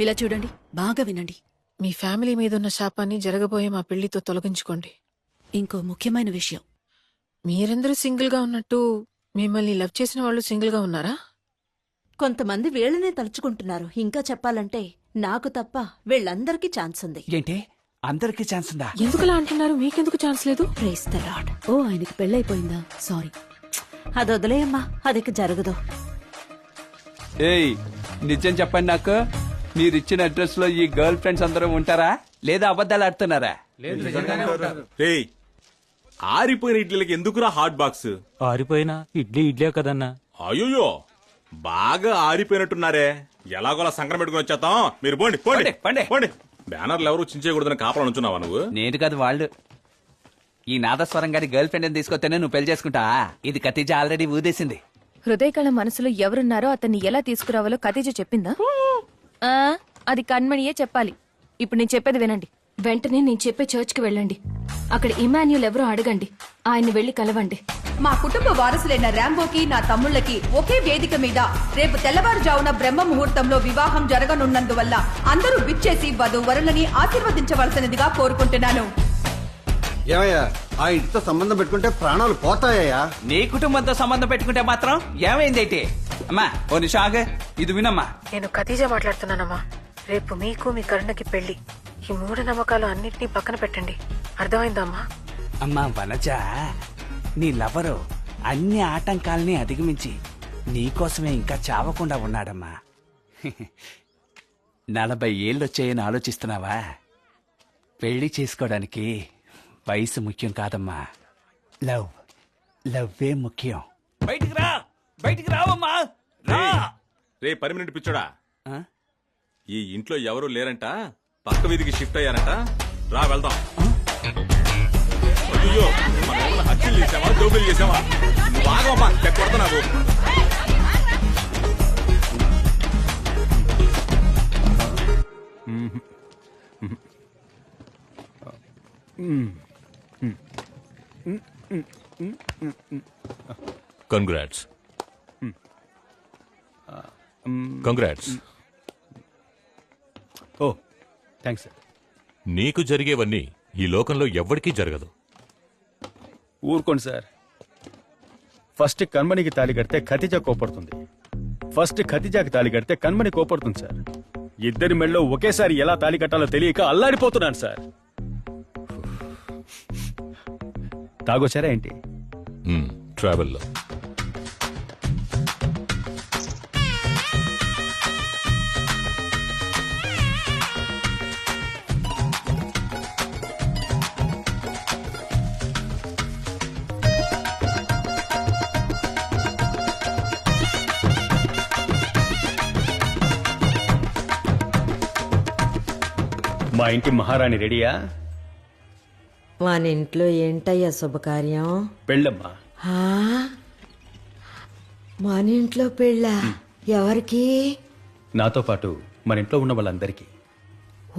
ఇలా చూడండి, బాగా వినండి. మీ ఫ్యామిలీ మీదున్న శాపాన్ని జరగబోయే మా పెళ్లితో తొలగించుకోండి. ఇంకో ముఖ్యమైన విషయం. మీరందరూ సింగిల్ గా ఉన్నట్టు మిమ్మల్ని లవ్ చేసిన వాళ్ళు సింగిల్ గా ఉన్నారా? కొంతమంది వీళ్ళనే తలుచుకుంటున్నారు. ఇంకా చెప్పాలంటే నాకు తప్ప వీళ్ళందరికీ ఛాన్స్ ఉంది. ఏంటి అందరికీ ఛాన్స్ ఉందా? ఎందుకలా అంటున్నారు? మీకెందుకు ఛాన్స్ లేదు? Praise the lord. ఓ, ఆయనకి పెళ్ళైపోయిందా? సారీ. అది వదిలేయమ్మా, అదికి జరగదు. ఏయ్ నిజం చెప్పండి, నాకు మీరిచ్చిన అడ్రస్ లో ఈ గర్ల్ ఫ్రెండ్స్ అందరూ ఉంటారా లేదా అబద్ధాలు ఆడుతున్నారా? రేయ్, ఆరిపోయిన ఇడ్లీలకి ఎందుకురా హాట్ బాక్స్? ఆరిపోయినా ఇడ్లీ కదన్నా. అయ్యో, బాగా ఆరిపోయినట్టున్నారే. ఎలాగోలా సంక్రమం పెట్టుకుని వచ్చేద్దాం. మీరు పోండి పోండి పండి. పోండి. బ్యానర్లు ఎవరు చించేయకూడదని కాపలా నుంచున్నావా నువ్వు? నేను కాదు వాళ్ళు. ఈ నాదస్వరం గారి గర్ల్ ఫ్రెండ్ తీసుకొస్తేనే నువ్వు పెళ్లి చేసుకుంటా. ఇది ఖతీజా ఆల్రెడీ ఊదేసింది. హృదయకళ మనసులో ఎవరున్నారో అతన్ని ఎలా తీసుకురావాలో ఖతీజ చెప్పిందా? అది కణ్మణియే చెప్పాలి. ఇప్పుడు నేను చెప్పేది వినండి. వెంటనే నేను చెప్పే చర్చ్కి వెళ్ళండి. అక్కడ ఇమాన్యుల్ ఎవరో అడగండి. ఆయన్ని వెళ్లి కలవండి. మా కుటుంబ వారసులైన రాంబోకి నా తమ్ముళ్ళకి ఒకే వేదిక మీద రేపు తెల్లవారుజామున బ్రహ్మ ముహూర్తంలో వివాహం జరగనున్నందువల్ల అందరూ విచ్చేసి వధూవరులని ఆశీర్వదించవలసినదిగా కోరుకుంటున్నాను. ఏమయ్యా, ఆ ఇంటితో సంబంధం పెట్టుకుంటే ప్రాణాలు పోతాయా? నీ కుటుంబంతో సంబంధం పెట్టుకుంటే మాత్రం ఏమైందేంటి? అమ్మా ఓ నిమిషం ఆగు. ఇది వినమ్మా. నేను ఖతీజా మాట్లాడుతున్నానమ్మా. రేపు మీకు మీ కరుణకి పెళ్లి. ఈ మూఢనమ్మకాలు అన్నింటినీ పక్కన పెట్టండి. అర్థమైందమ్మా? అమ్మా వనజ, నీ లవరు అన్ని ఆటంకాల్ని అధిగమించి నీకోసమే ఇంకా చావకుండా ఉన్నాడమ్మా. 40 ఏళ్ళొచ్చాయని ఆలోచిస్తున్నావా? పెళ్లి చేసుకోవడానికి వయసు ముఖ్యం కాదమ్మా, లవ్వే ముఖ్యం. బయటికి రావమ్మా. రే పర్మినెంట్ పిచ్చోడా, ఆ? ఈ ఇంట్లో ఎవరు లేరంట, పక్క వీధికి షిఫ్ట్ అయ్యారంట. రా వెళ్దాం. అయ్యో, మనం ఏమన్నా హత్యలు చేసావా, దోపిడీలు చేసావా? నువ్వు ఆగమ్మా, కొడతా నాకు. కంగ్రాట్స్. కంగ్రాట్స్. ఓ థ్యాంక్స్ సార్. నీకు జరిగేవన్నీ ఈ లోకంలో ఎవ్వడికీ జరగదు. ఊరుకోండి సార్. ఫస్ట్ కన్మణికి తాళి కడితే ఖతీజా కోపడుతుంది. ఫస్ట్ ఖతీజాకి తాళి కడితే కన్మణి కోపడుతుంది సార్. ఇద్దరి మెళ్ళలో ఒకేసారి ఎలా తాళి కట్టాలో తెలియక అల్లాడిపోతున్నాను సార్. తాగొచ్చారా ఏంటి? ట్రావెల్లో మా ఇంటి మహారాణి రెడీయా? మన ఇంట్లో ఏంటయ్యా శుభకార్యం? పెళ్ళమ్మా. మన ఇంట్లో పెళ్ళా? ఎవరికి? నాతో పాటు మన ఇంట్లో ఉన్న వాళ్ళందరికీ.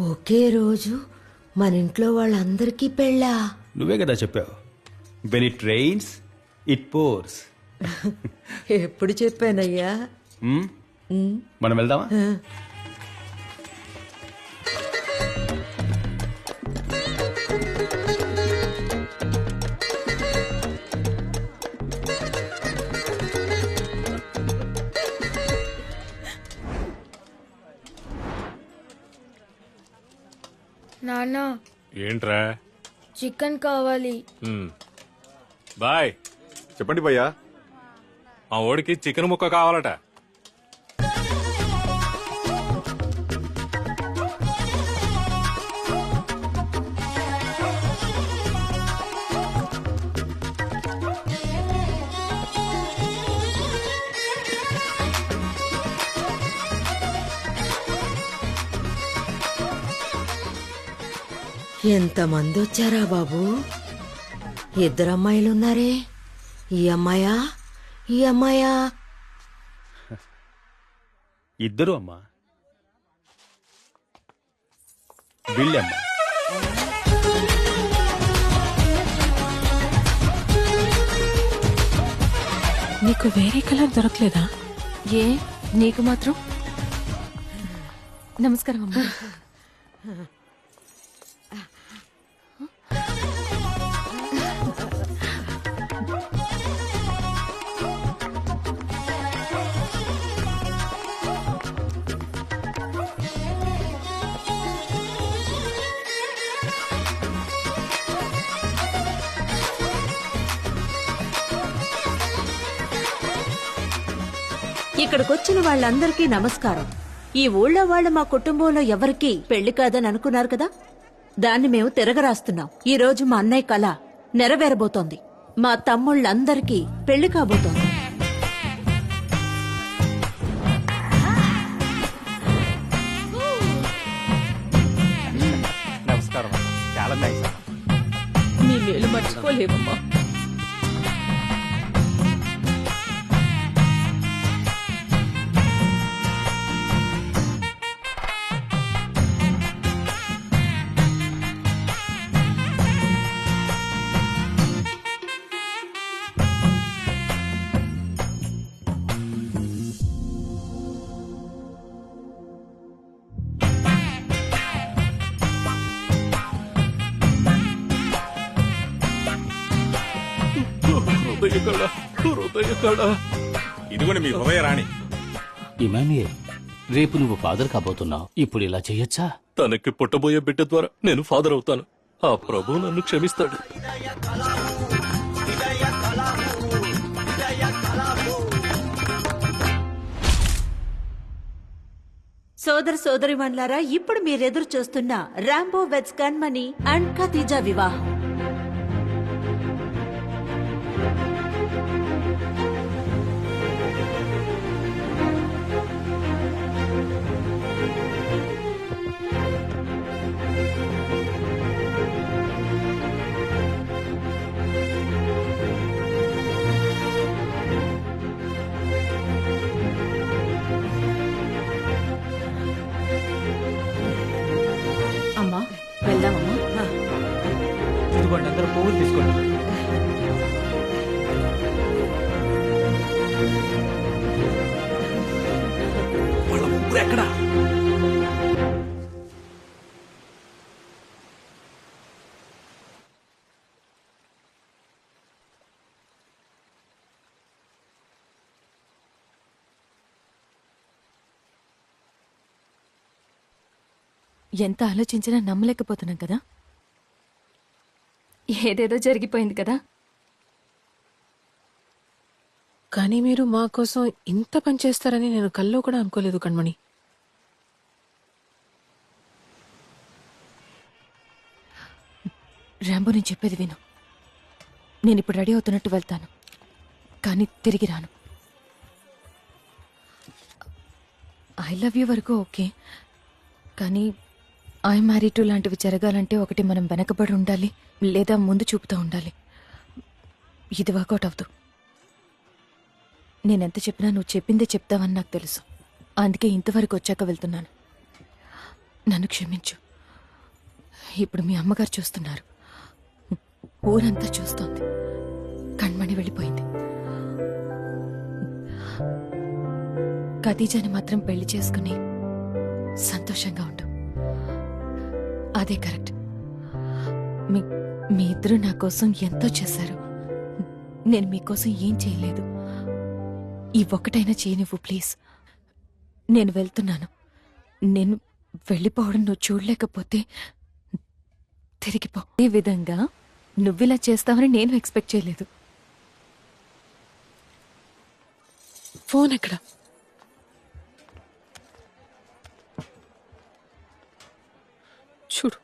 ఒకే రోజు మన ఇంట్లో వాళ్ళందరికీ పెళ్ళా? నువ్వే కదా చెప్పావు, when it rains it pores. ఎప్పుడు చెప్పానయ్యా? మనం వెళ్దామా? నాన్న, ఏంట్రా? చికెన్ కావాలి. బాయ్. చెప్పండి భయ్యా. మా ఓడికి చికెన్ ముక్క కావాలట. ఎంతమంది వచ్చారా బాబు? 2 అమ్మాయిలున్నారే. ఈ అమ్మాయా ఈ అమ్మాయా? ఇద్దరు అమ్మా. వీళ్ళమ్మా. నీకు వేరే కలర్ దొరకలేదా? ఏ నీకు మాత్రం? నమస్కారం అమ్మా. ఇక్కడికొచ్చిన వాళ్ళందరికీ నమస్కారం. ఈ ఊళ్ళో వాళ్ళ మా కుటుంబంలో ఎవరికీ పెళ్లి కాదని అనుకున్నారు కదా, దాన్ని మేము తిరగరాస్తున్నాం. ఈ రోజు మా అన్నయ్య కళ నెరవేరబోతోంది. మా తమ్ముళ్ళందరికీ పెళ్లి కాబోతోంది. నమస్కారం. చాలా థ్యాంక్స్. నీ మేలు మర్చిపోలేవమ్మా. ఇదిగోండి మీ హృదయ రాణి. ఇమాన్యుయేల్, రేపు నువ్వు ఫాదర్ కాబోతున్నావు. ఇప్పుడు ఇలా చెయ్యొచ్చా? తనకి పుట్టబోయే బిడ్డ ద్వారా నేను ఫాదర్ అవుతాను. ఆ ప్రభు నన్ను క్షమిస్తాడు. సోదర సోదరిమణులారా, ఇప్పుడు మీరెదురు చూస్తున్న Rambo weds Kanmani and Khadija వివాహం. అమ్మా వెళ్దామమ్మా. ఇదిగోండి, అందరూ పువ్వులు తీసుకోండి. వాళ్ళ ముగ్గురు ఎక్కడా? ఎంత ఆలోచించినా నమ్మలేకపోతున్నాం కదా. ఏదేదో జరిగిపోయింది కదా. కానీ మీరు మా కోసం ఇంత పని చేస్తారని నేను కల్లో కూడా అనుకోలేదు కణ్మణి. రాంబో, నేను చెప్పేది విను. నేను ఇప్పుడు రెడీ అవుతున్నట్టు వెళ్తాను, కానీ తిరిగి రాను. ఐ లవ్ యూ వరకు ఓకే, కానీ ఐ మ్యారీ టు లాంటివి జరగాలంటే ఒకటి మనం వెనకబడి ఉండాలి, లేదా ముందు చూపుతూ ఉండాలి. ఇది వర్కౌట్ అవ్వదు. నేనెంత చెప్పినా నువ్వు చెప్పిందే చెప్తావని నాకు తెలుసు. అందుకే ఇంతవరకు వచ్చాక వెళ్తున్నాను. నన్ను క్షమించు. ఇప్పుడు మీ అమ్మగారు చూస్తున్నారు, ఊరంతా చూస్తోంది. కణ్మణి వెళ్ళిపోయింది. ఖదీజాని మాత్రం పెళ్లి చేసుకుని సంతోషంగా ఉండు. అదే కరెక్ట్. మీ ఇద్దరు నా కోసం ఎంతో చేశారు. నేను మీకోసం ఏం చేయలేదు. ఈ ఒక్కటైనా చేయనివ్వు ప్లీజ్. నేను వెళ్తున్నాను. నేను వెళ్ళిపోవడం నువ్వు చూడలేకపోతే తిరిగిపో. ఈ విధంగా నువ్విలా చేస్తావని నేను ఎక్స్పెక్ట్ చేయలేదు. ఫోన్ ఎక్కడ? చూడు.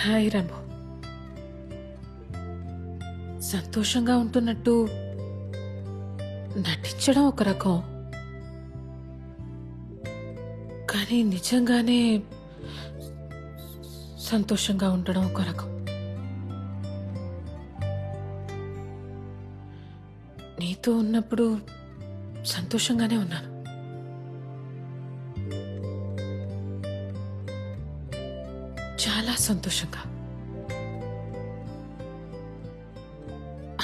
Hi Rambo. సంతోషంగా ఉంటున్నట్టు నటించడం ఒక రకం, కానీ నిజంగానే సంతోషంగా ఉండడం ఒక రకం. నీతో ఉన్నప్పుడు సంతోషంగానే ఉన్నాను, చాలా సంతోషంగా.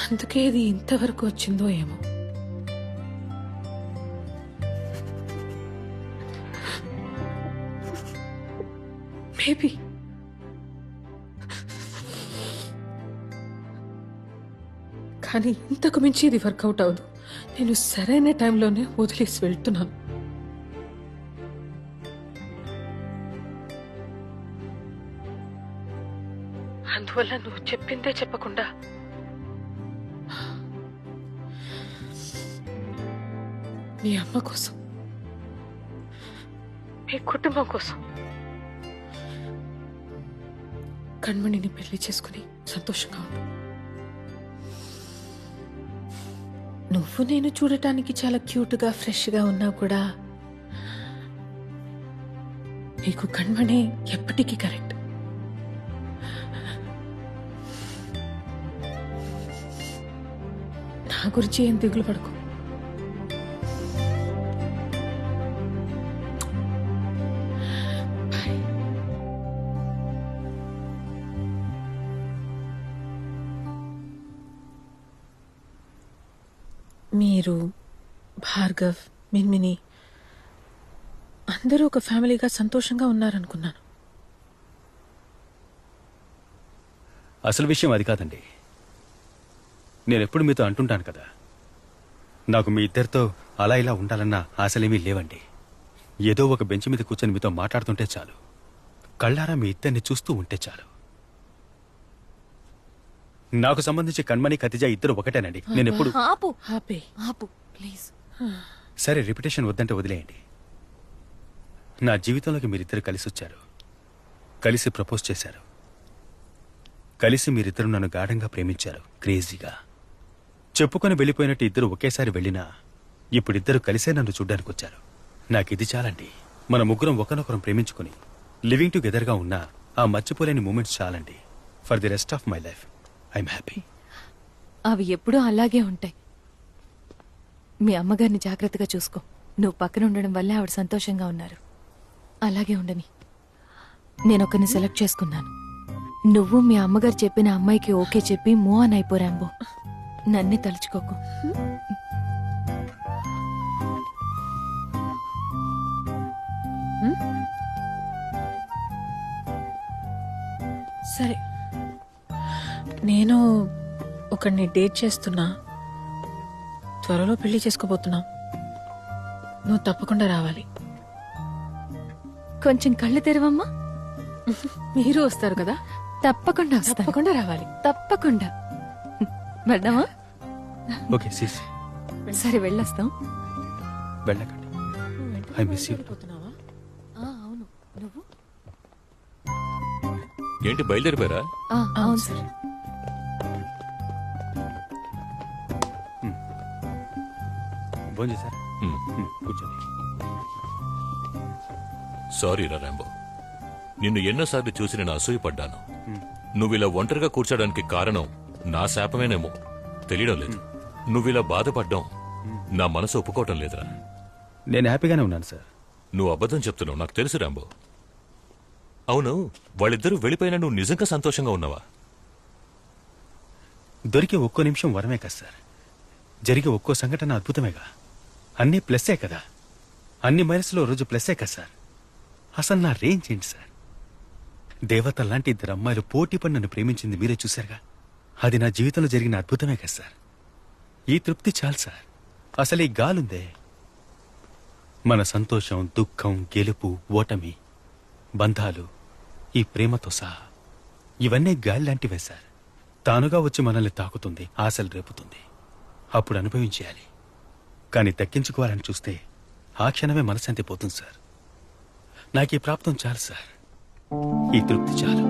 అందుకే ఇది ఇంతవరకు వచ్చిందో ఏమో. మేబీ కానీ ఇంతకు మించి ఇది వర్కౌట్ అవ్వదు. నేను సరైన టైంలోనే వదిలేసి వెళ్తున్నాను. అందువల్ల నువ్వు చెప్పిందే చెప్పకుండా మీ అమ్మ కోసం, మీ కుటుంబం కోసం కణ్మణిని పెళ్లి చేసుకుని సంతోషంగా ఉండు. నువ్వు నేను చూడటానికి చాలా క్యూట్గా ఫ్రెష్గా ఉన్నా కూడా నీకు కణ్మణి ఎప్పటికీ కరెక్ట్. నా గురించి ఏం దిగులు పడుకో. మీరు, భార్గవ్, మిన్మిని అందరూ ఒక ఫ్యామిలీగా సంతోషంగా ఉన్నారనుకున్నాను. అసలు విషయం అది కాదండి. నేనెప్పుడు మీతో అంటుంటాను కదా, నాకు మీ ఇద్దరితో అలా ఇలా ఉండాలన్న ఆశలేమీ లేవండి. ఏదో ఒక బెంచ్ మీద కూర్చొని మీతో మాట్లాడుతుంటే చాలు, కళ్ళారా మీ ఇద్దరిని చూస్తూ ఉంటే చాలు. నాకు సంబంధించి కణ్మణి, ఖతిజా ఇద్దరు ఒకటేనండి. నేనెప్పుడు ఆపు ఆపే. ఆపు ప్లీజ్. సరే, రిపిటేషన్ వద్దంటే వదిలేయండి. నా జీవితంలోకి మీరిద్దరు కలిసి వచ్చారు, కలిసి ప్రపోజ్ చేశారు, కలిసి మీరిద్దరు నన్ను గాఢంగా ప్రేమించారు, క్రేజీగా. చెప్పుకొని వెళ్ళిపోయినట్టు ఇద్దరు ఒకేసారి వెళ్ళినా ఇప్పుడిద్దరు కలిసే నన్ను చూడ్డానికి వచ్చారు. నాకిది చాలండి. మన ముగ్గురం ఒకరినొకరం ప్రేమించుకుని లివింగ్ టుగెదర్గా ఉన్నా ఆ మర్చిపోలేని మూమెంట్స్ చాలండి. For the rest of my life I'm happy. అవి ఎప్పుడూ అలాగే ఉంటాయి. మీ అమ్మగారిని జాగ్రత్తగా చూసుకో. నువ్వు పక్కన ఉండడం వల్లే ఆవిడ సంతోషంగా ఉన్నారు. అలాగే ఉండని. నేను ఒకరిని సెలెక్ట్ చేసుకున్నాను. నువ్వు మీ అమ్మగారు చెప్పిన అమ్మాయికి ఓకే చెప్పి మూవ్ ఆన్ అయిపో రాంబో. నన్నే తలుచుకోకు. సరే, నేను ఒకరిని డేట్ చేస్తున్నా. త్వరలో పెళ్లి చేసుకోబోతున్నాం. నువ్వు తప్పకుండా రావాలి. కొంచెం కళ్ళు తెరవమ్మా. మీరు వస్తారు కదా? తప్పకుండా వస్తాను. తప్పకుండా రావాలి. తప్పకుండా. వెళ్దామా? ఓకే సీస్. సరే వెళ్ళొస్తాం. వెళ్ళకండి. I miss you. అవును. నువ్వు? ఏంటి బయలుదేరిపోయారా? అవును సార్. భోజనం చేశారా? కూర్చోండి. సారీ రా రాంబో, నిన్ను ఎన్నోసార్లు చూసి నేను అసూయపడ్డాను. నువ్విలా ఒంటరిగా కూర్చోడానికి కారణం నా శాపమేనేమో తెలియడం లేదు. నువ్విలా బాధపడ్డం నా మనసు ఒప్పుకోవటం లేదురా. నేను హ్యాపీగానే ఉన్నాను సార్. నువ్వు అబద్ధం చెప్తున్నావు, నాకు తెలుసు రాంబో. అవును, వాళ్ళిద్దరూ వెళ్ళిపోయినా నువ్వు నిజంగా సంతోషంగా ఉన్నావా? దొరికే ఒక్కో నిమిషం వరమే కదా సార్. జరిగే ఒక్కో సంఘటన అద్భుతమేగా. అన్నీ ప్లస్సే కదా. అన్ని మైనస్లో రోజు ప్లస్సే కదా సార్. అసలు నా రేంజ్ ఏంటి సార్? దేవతల్లాంటి ఇద్దరు అమ్మాయిలు పోటీ పడి నన్ను ప్రేమించింది మీరే చూశారుగా. అది నా జీవితంలో జరిగిన అద్భుతమే కదా సార్. ఈ తృప్తి చాలు సార్. అసలు ఈ గాలుందే, మన సంతోషం, దుఃఖం, గెలుపు, ఓటమి, బంధాలు, ఈ ప్రేమతో సహా ఇవన్నీ గాలి లాంటివే సార్. తానుగా వచ్చి మనల్ని తాకుతుంది, ఆశలు రేపుతుంది. అప్పుడు అనుభవించేయాలి. కానీ దక్కించుకోవాలని చూస్తే ఆ క్షణమే మనశాంతి పోతుంది సార్. నాకు ఈ ప్రాప్తం చాలు సార్. ఈ తృప్తి చాలు.